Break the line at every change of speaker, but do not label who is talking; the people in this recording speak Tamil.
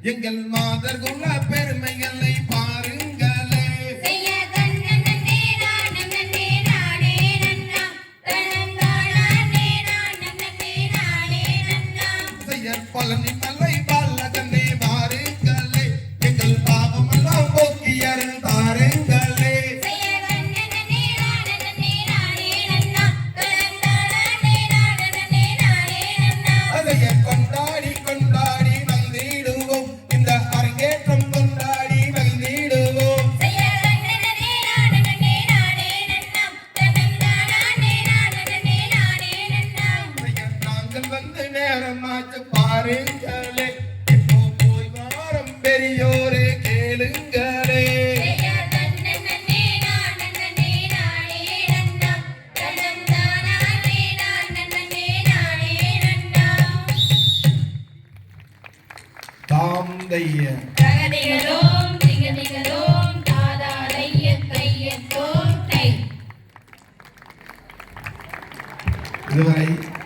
எங்கள் மாதர் குல பெருமைகளை பாருங்களே. பழனி மலை பாலகனே வாருங்களே, எங்கள் பாவமெல்லாம் போக்கி அருள் தாருங்களே. அதைய கொண்டாடி கொண்டாடி வந்திடுவோம், இந்த அரங்கேற்றம் கொண்டாடி வந்திடுவோம். நாங்கள் வந்து நேரமாச்சு பாருங்களே, இப்போ போய் வாரம் பெரியோரே கேளுங்களே. தாம் தைய இதுவரை